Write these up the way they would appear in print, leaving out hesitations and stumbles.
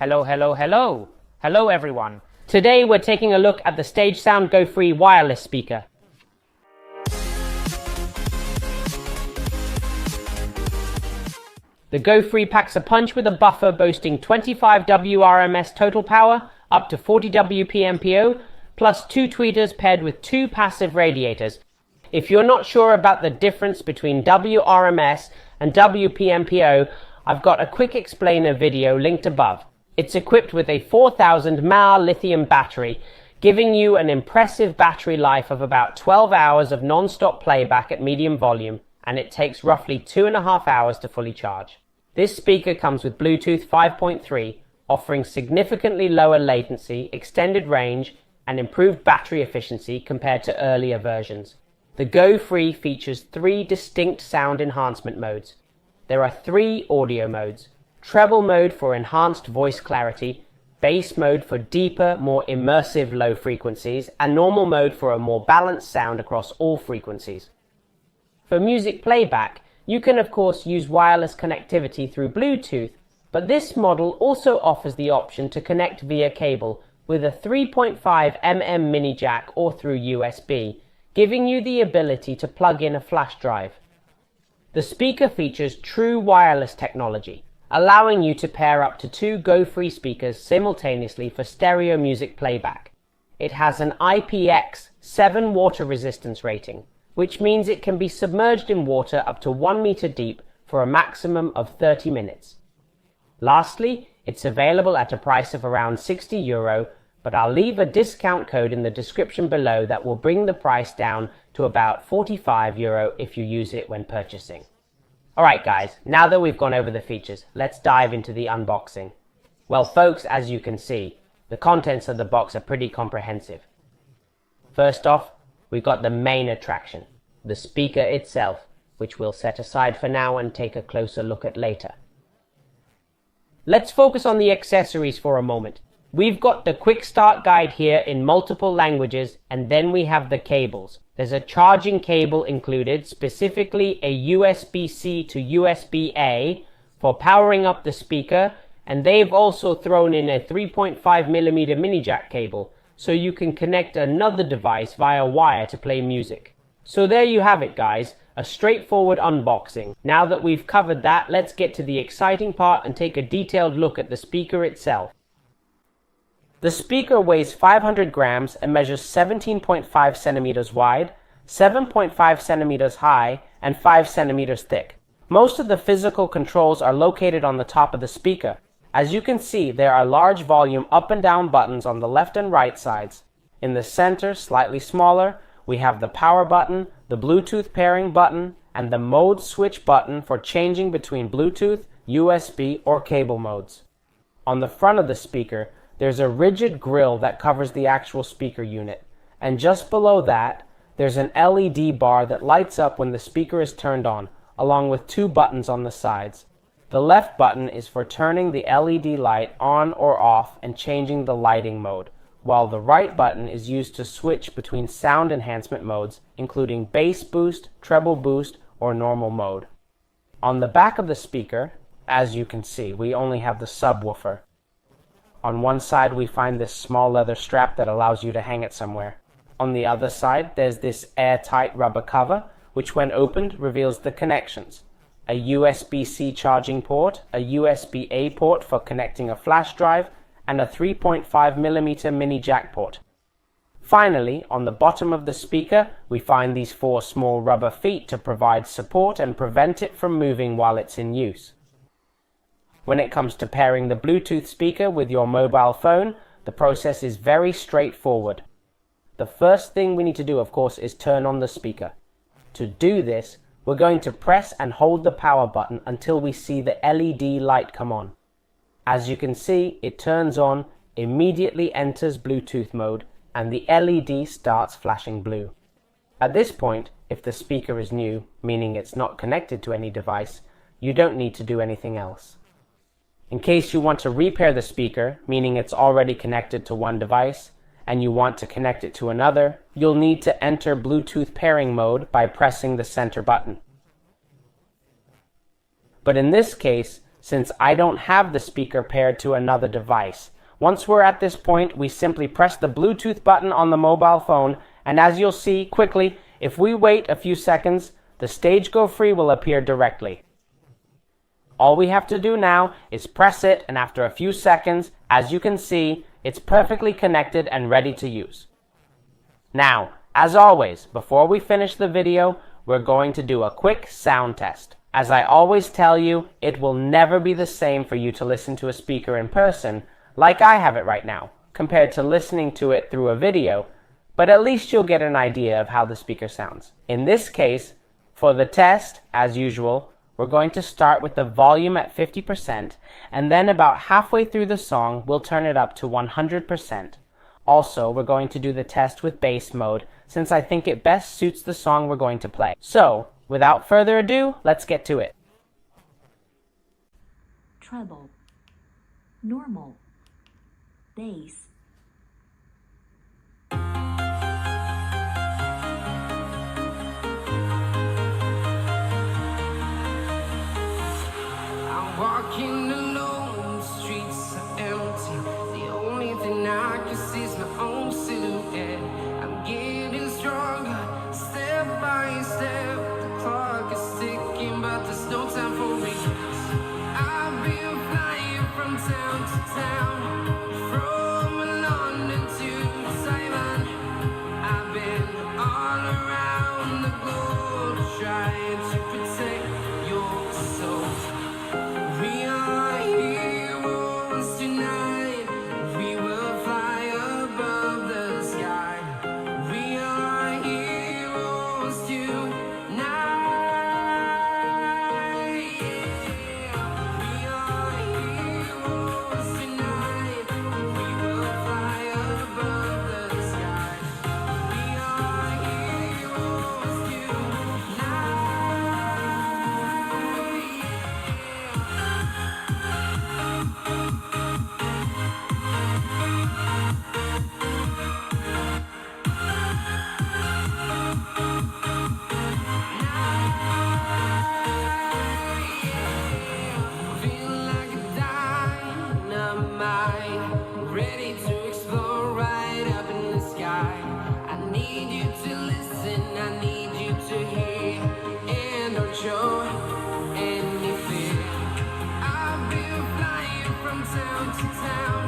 Hello, hello, hello. Hello, everyone. Today we're taking a look at the StageSound Go Free wireless speaker. The Go Free packs a punch with a buffer boasting 25 WRMS total power, up to 40 WPMPO, plus 2 tweeters paired with 2 passive radiators. If you're not sure about the difference between WRMS and WPMPO, I've got a quick explainer video linked above. It's equipped with a 4000 mAh lithium battery, giving you an impressive battery life of about 12 hours of non-stop playback at medium volume, and it takes roughly 2.5 hours to fully charge. This speaker comes with Bluetooth 5.3, offering significantly lower latency, extended range, and improved battery efficiency compared to earlier versions. The Go Free features 3 distinct sound enhancement modes. There are 3 audio modes: treble mode for enhanced voice clarity, bass mode for deeper, more immersive low frequencies, and normal mode for a more balanced sound across all frequencies. For music playback, you can of course use wireless connectivity through Bluetooth, but this model also offers the option to connect via cable with a 3.5mm mini jack or through USB, giving you the ability to plug in a flash drive. The speaker features true wireless technology, allowing you to pair up to 2 Go Free speakers simultaneously for stereo music playback. It has an IPX7 water resistance rating, which means it can be submerged in water up to 1 meter deep for a maximum of 30 minutes. Lastly, it's available at a price of around €60, but I'll leave a discount code in the description below that will bring the price down to about €45 if you use it when purchasing. Alright guys, now that we've gone over the features, let's dive into the unboxing. Well folks, as you can see, the contents of the box are pretty comprehensive. First off, we've got the main attraction, the speaker itself, which we'll set aside for now and take a closer look at later. Let's focus on the accessories for a moment. We've got the quick start guide here in multiple languages, and then we have the cables. There's a charging cable included, specifically a USB-C to USB-A for powering up the speaker, and they've also thrown in a 3.5mm mini jack cable, so you can connect another device via wire to play music. So there you have it guys, a straightforward unboxing. Now that we've covered that, let's get to the exciting part and take a detailed look at the speaker itself. The speaker weighs 500 grams and measures 17.5 centimeters wide, 7.5 centimeters high, and 5 centimeters thick. Most of the physical controls are located on the top of the speaker. As you can see, there are large volume up and down buttons on the left and right sides. In the center, slightly smaller, we have the power button, the Bluetooth pairing button, and the mode switch button for changing between Bluetooth, USB, or cable modes. On the front of the speaker, there's a rigid grille that covers the actual speaker unit, and just below that, there's an LED bar that lights up when the speaker is turned on, along with 2 buttons on the sides. The left button is for turning the LED light on or off and changing the lighting mode, while the right button is used to switch between sound enhancement modes, including bass boost, treble boost, or normal mode. On the back of the speaker, as you can see, we only have the subwoofer. On one side we find this small leather strap that allows you to hang it somewhere. On the other side there's this airtight rubber cover, which when opened reveals the connections. A USB-C charging port, a USB-A port for connecting a flash drive, and a 3.5mm mini jack port. Finally, on the bottom of the speaker, we find these 4 small rubber feet to provide support and prevent it from moving while it's in use. When it comes to pairing the Bluetooth speaker with your mobile phone, the process is very straightforward. The first thing we need to do, of course, is turn on the speaker. To do this, we're going to press and hold the power button until we see the LED light come on. As you can see, it turns on, immediately enters Bluetooth mode, and the LED starts flashing blue. At this point, if the speaker is new, meaning it's not connected to any device, you don't need to do anything else. In case you want to repair the speaker, meaning it's already connected to one device, and you want to connect it to another, you'll need to enter Bluetooth pairing mode by pressing the center button. But in this case, since I don't have the speaker paired to another device. Once we're at this point, we simply press the Bluetooth button on the mobile phone, and as you'll see quickly, if we wait a few seconds, the Stage Go Free will appear directly. All we have to do now is press it, and after a few seconds, as you can see, it's perfectly connected and ready to use. Now, as always, before we finish the video, we're going to do a quick sound test. As I always tell you, it will never be the same for you to listen to a speaker in person, like I have it right now, compared to listening to it through a video, but at least you'll get an idea of how the speaker sounds. In this case, for the test, as usual, we're going to start with the volume at 50%, and then about halfway through the song, we'll turn it up to 100%. Also, we're going to do the test with bass mode, since I think it best suits the song we're going to play. So, without further ado, let's get to it. Treble, normal, bass. I'm walking alone, the streets are empty. The only thing I can see is my own silhouette. I'm getting stronger, step by step. The clock is ticking, but there's no time for regrets. I've been flying from town to town, from London to Taiwan. I've been all around the globe, trying to protect your soul. We are heroes tonight. We will fly above the sky. We are heroes tonight. Yeah. We are heroes tonight. We will fly above the sky. We are heroes tonight. Feel like a dynamite, ready to explode right up in the sky. I need you to listen, I need you to hear, and don't show any fear. I've been flying from town to town,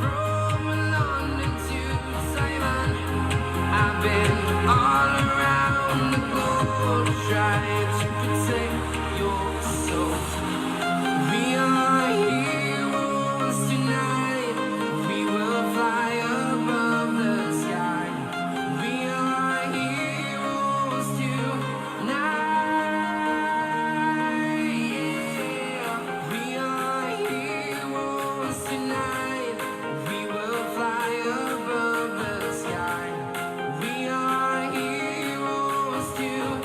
from London to Taiwan. I've been all around the globe, trying to protect your soul. We are heroes tonight. We will fly above the sky. We are heroes tonight. Yeah. We are heroes tonight. We will fly above the sky. We are heroes tonight.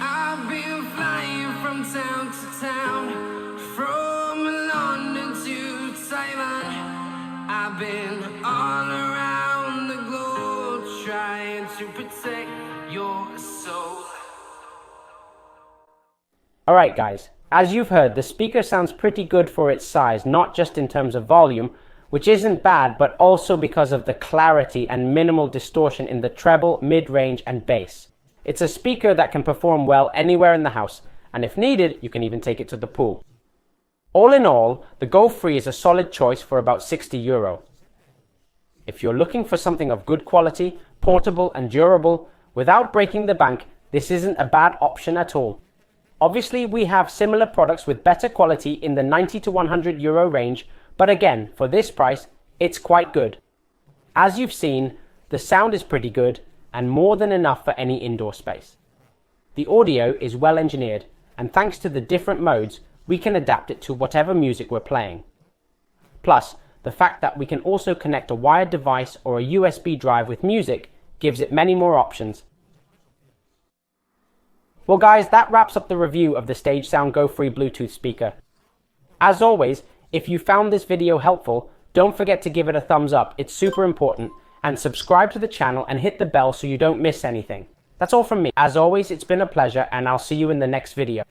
I've been flying from town to town, from London to Taiwan. I've been all around the globe, trying to protect your soul. Alright guys, as you've heard, the speaker sounds pretty good for its size, not just in terms of volume, which isn't bad, but also because of the clarity and minimal distortion in the treble, mid-range and bass. It's a speaker that can perform well anywhere in the house, and if needed, you can even take it to the pool. All in all, the Go Free is a solid choice for about €60. If you're looking for something of good quality, portable and durable, without breaking the bank, this isn't a bad option at all. Obviously, we have similar products with better quality in the 90 to 100 euro range, but again, for this price, it's quite good. As you've seen, the sound is pretty good and more than enough for any indoor space. The audio is well engineered, and thanks to the different modes, we can adapt it to whatever music we're playing. Plus, the fact that we can also connect a wired device or a USB drive with music gives it many more options. Well guys, that wraps up the review of the StageSound Go Free Bluetooth speaker. As always, if you found this video helpful, don't forget to give it a thumbs up, it's super important, and subscribe to the channel and hit the bell so you don't miss anything. That's all from me. As always, it's been a pleasure, and I'll see you in the next video.